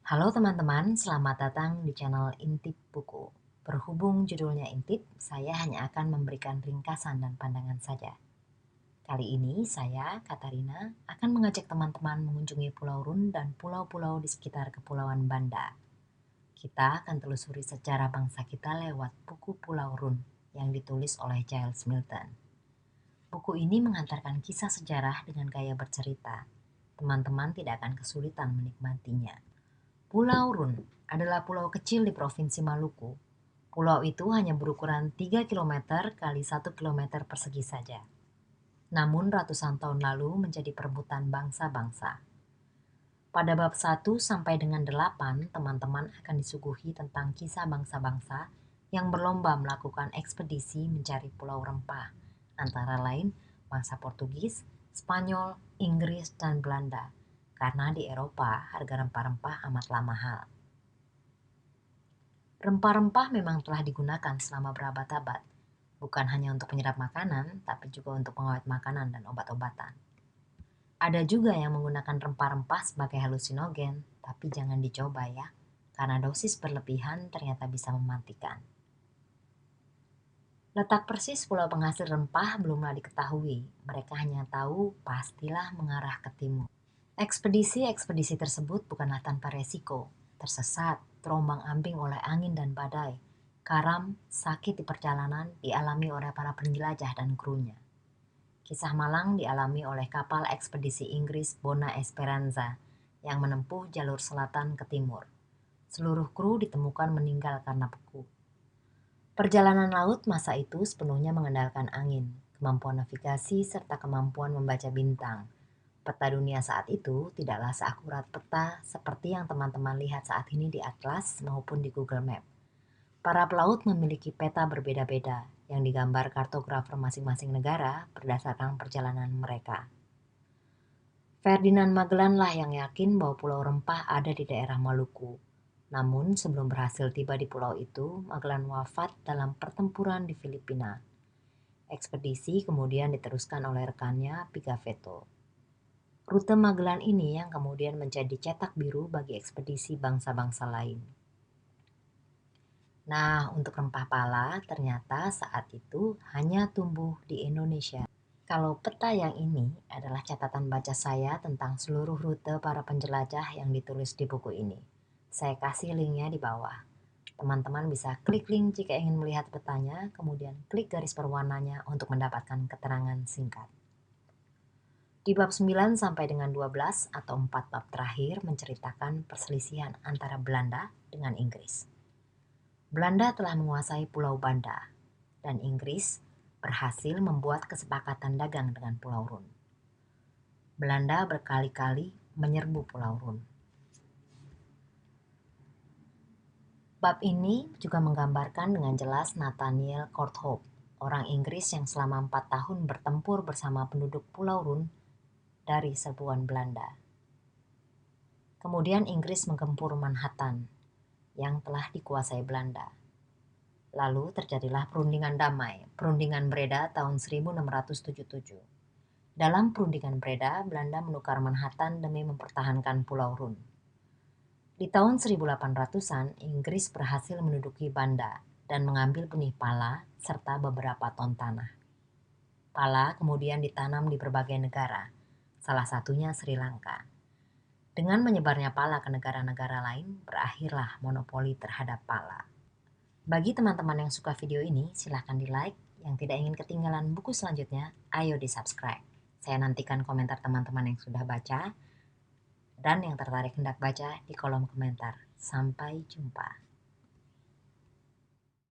Halo teman-teman, selamat datang di channel Intip Buku. Berhubung judulnya Intip, saya hanya akan memberikan ringkasan dan pandangan saja. Kali ini saya, Katarina, akan mengajak teman-teman mengunjungi Pulau Run dan pulau-pulau di sekitar Kepulauan Banda. Kita akan telusuri sejarah bangsa kita lewat buku Pulau Run yang ditulis oleh Giles Milton. Buku ini mengantarkan kisah sejarah dengan gaya bercerita. Teman-teman tidak akan kesulitan menikmatinya. Pulau Run adalah pulau kecil di Provinsi Maluku. Pulau itu hanya berukuran 3 kilometer kali 1 kilometer persegi saja. Namun ratusan tahun lalu menjadi perebutan bangsa-bangsa. Pada bab 1 sampai dengan 8, teman-teman akan disuguhi tentang kisah bangsa-bangsa yang berlomba melakukan ekspedisi mencari pulau rempah, antara lain bangsa Portugis, Spanyol, Inggris, dan Belanda. Karena di Eropa harga rempah-rempah amatlah mahal. Rempah-rempah memang telah digunakan selama berabad-abad, bukan hanya untuk penyedap makanan, tapi juga untuk pengawet makanan dan obat-obatan. Ada juga yang menggunakan rempah-rempah sebagai halusinogen, tapi jangan dicoba ya, karena dosis berlebihan ternyata bisa mematikan. Letak persis pulau penghasil rempah belumlah diketahui, mereka hanya tahu pastilah mengarah ke timur. Ekspedisi-ekspedisi tersebut bukanlah tanpa resiko, tersesat, terombang-ambing oleh angin dan badai, karam, sakit di perjalanan dialami oleh para penjelajah dan krunya. Kisah malang dialami oleh kapal ekspedisi Inggris Bona Esperanza yang menempuh jalur selatan ke timur. Seluruh kru ditemukan meninggal karena beku. Perjalanan laut masa itu sepenuhnya mengandalkan angin, kemampuan navigasi, serta kemampuan membaca bintang. Peta dunia saat itu tidaklah seakurat peta seperti yang teman-teman lihat saat ini di Atlas maupun di Google Map. Para pelaut memiliki peta berbeda-beda yang digambar kartografer masing-masing negara berdasarkan perjalanan mereka. Ferdinand Magellan yang yakin bahwa Pulau Rempah ada di daerah Maluku. Namun sebelum berhasil tiba di pulau itu, Magellan wafat dalam pertempuran di Filipina. Ekspedisi kemudian diteruskan oleh rekannya Pigafetta. Rute Magellan ini yang kemudian menjadi cetak biru bagi ekspedisi bangsa-bangsa lain. Nah, untuk rempah pala ternyata saat itu hanya tumbuh di Indonesia. Kalau peta yang ini adalah catatan baca saya tentang seluruh rute para penjelajah yang ditulis di buku ini. Saya kasih linknya di bawah. Teman-teman bisa klik link jika ingin melihat petanya, kemudian klik garis berwarnanya untuk mendapatkan keterangan singkat. Di bab 9 sampai dengan 12 atau 4 bab terakhir menceritakan perselisihan antara Belanda dengan Inggris. Belanda telah menguasai Pulau Banda dan Inggris berhasil membuat kesepakatan dagang dengan Pulau Run. Belanda berkali-kali menyerbu Pulau Run. Bab ini juga menggambarkan dengan jelas Nathaniel Courthope, orang Inggris yang selama 4 tahun bertempur bersama penduduk Pulau Run dari serbuan Belanda. Kemudian Inggris menggempur Manhattan yang telah dikuasai Belanda. Lalu terjadilah perundingan damai, perundingan Breda tahun 1677. Dalam perundingan Breda, Belanda menukar Manhattan demi mempertahankan Pulau Run. Di tahun 1800-an, Inggris berhasil menduduki Banda dan mengambil benih pala serta beberapa ton tanah. Pala kemudian ditanam di berbagai negara, salah satunya Sri Lanka. Dengan menyebarnya pala ke negara-negara lain, berakhirlah monopoli terhadap pala. Bagi teman-teman yang suka video ini, silahkan di-like. Yang tidak ingin ketinggalan buku selanjutnya, ayo di-subscribe. Saya nantikan komentar teman-teman yang sudah baca dan yang tertarik hendak baca di kolom komentar. Sampai jumpa.